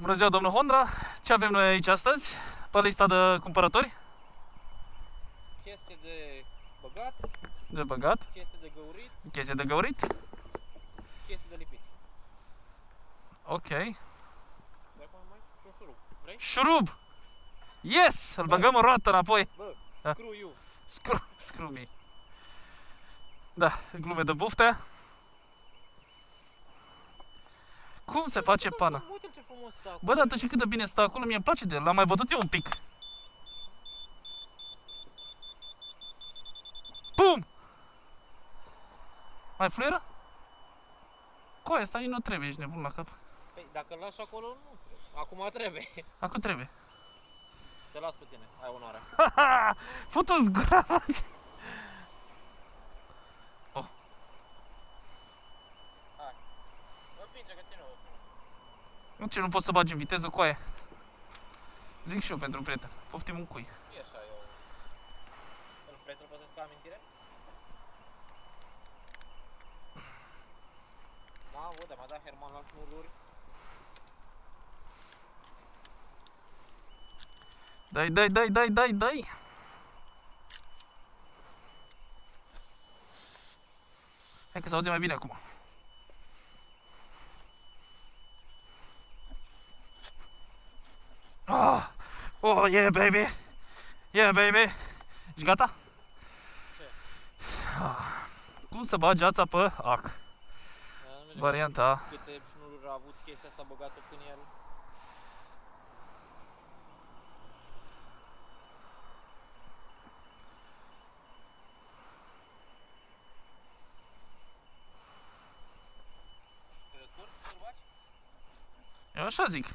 Bună ziua, domnul Hondra. Ce avem noi aici astăzi? Pe lista de cumpărători? Chestie de băgat, De băgat, chestie de găurit, chestie de găurit. chestie de lipit. Ok. Și acum mai și un șurub. Vrei? Șurub! Yes! Îl băgăm în roată înapoi. Bă, Da. screw you. Screw me. Da, glume de bufte. Cum se face pana? Uite ce frumos stă acolo. Bă, dar tu știi cât de bine stă acolo? Mie îmi place de el. L-am mai bătut eu un pic. Pum! Mai fluieră? Coaie, asta nici nu trebuie, ești nebun la cap. Păi, dacă îl lași acolo, nu trebuie. Acum trebuie. Acum trebuie. Te las pe tine, ai onoarea. Haha! Futu-ți gura! Oh. Hai. Împinge că ține-o. Nu, ce, nu pot să bagi în viteză, coaie. Zic și eu pentru un prieten. Poftim un cui. E așa, eu... Vrei să-l păstrezi ca amintire? Da, uite, m-a dat Herman la șnururi. Dai! Hai că se aude mai bine acum. Oh, yeah, baby! Yeah, baby! Ești gata? Ce? Cum să bagi ața pe ac? Varianta A. Câte șnururi a avut chestia asta băgată până el. Eu așa zic.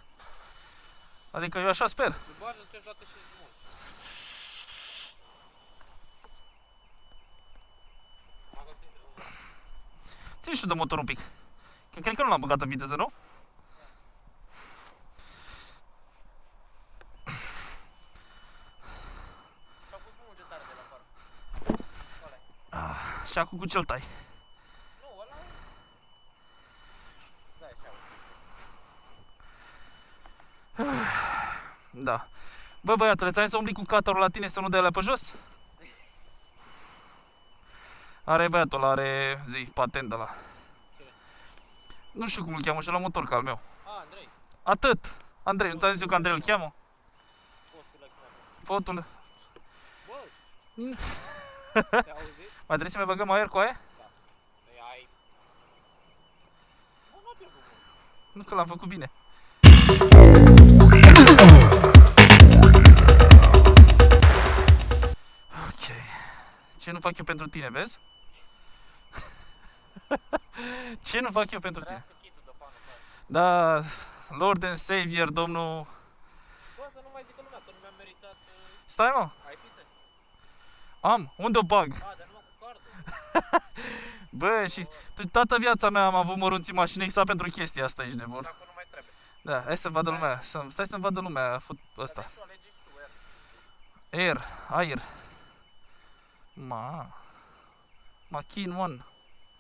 Adică eu așa sper. Și bagă ce joacă și mult. Ține și tu de motor un pic. Că cred că nu l-am băgat în viteză, nu? Și-a pus mult de tare de la afară. Ăla-i. Și acum cu ce-l tai? Nu, ăla-i. Da, e așa. Da. Bă, băiatule, ți-ai să umbli cu cutter-ul la tine să nu dai alea pe jos? Are băiatul, are, zi, patent de la. Ce? Nu știu cum îl cheamă și la motor ca al meu. A, Andrei. Atât. Andrei, nu ți-am zis eu că Andrei îl cheamă? Postul ăsta. Fotul. Bă! Te-ai auzit? Mai trebuie să mai băgăm aer cu aia? Păi ai... Bă, nu a pierdut mult. Nu că l-am făcut bine. Ok. Ce nu fac eu pentru tine, vezi? Ce nu fac eu pentru tine? Trească kit-ul de fană, frate. Da, Lord and Savior, domnul... Bă, să nu mai zică lumea că nu mi-am meritat... Stai, mă, Ai fițe? am, unde o bag? A, dar numai cu cardul. Bă, și toată viața mea am avut mărunții mașini exact pentru chestia asta, ești nebun. Dacă nu mai trebuie. Da, hai să vadă lumea, stai să-mi vadă lumea ăsta. Dar tu alegi și tu, iar. Aer. Machin One.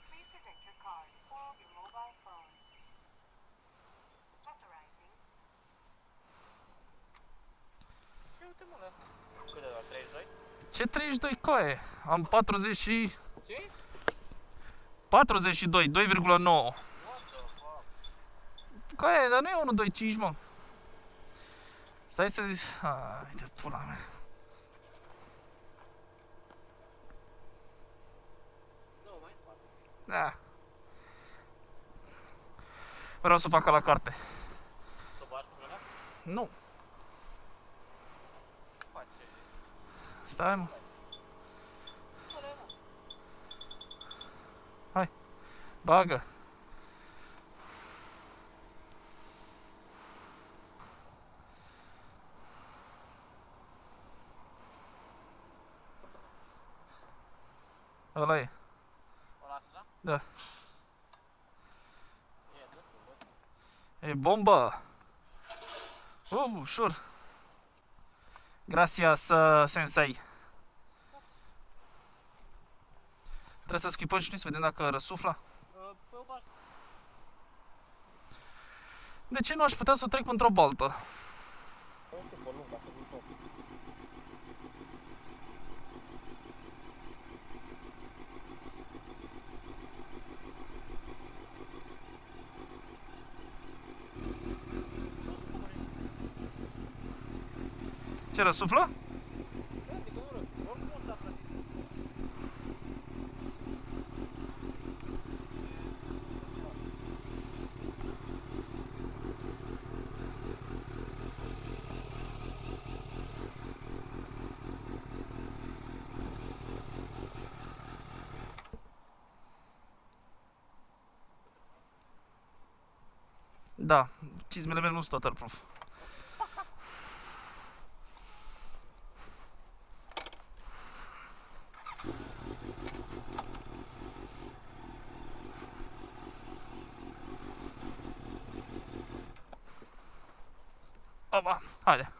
Please present your card or your mobile phone. Authorizing. Ia uite, mă, la... Cât de doar, 32? Ce 32 coaie? Am 40 și... Ce? 42, 2,9. What the fuck? Coaie, dar nu e 1,25, mă. Stai să... Hai de pula mea. Nu, mai în spate. Da. Vreau să fac la carte. Să o bagi până la? Nu. Face... Stai, mă. Ăla e, mă. Bagă. Ăla e. O las așa? Da. E destul, bă. E bomba. Ușor. Gracias, sensei. Trebuie să schimbăm și noi să vedem dacă răsufla. Păi o bagi. De ce nu aș putea să trec într-o baltă? Ce răsuflă? Da, cizmele mele nu sunt waterproof. Opa, haide.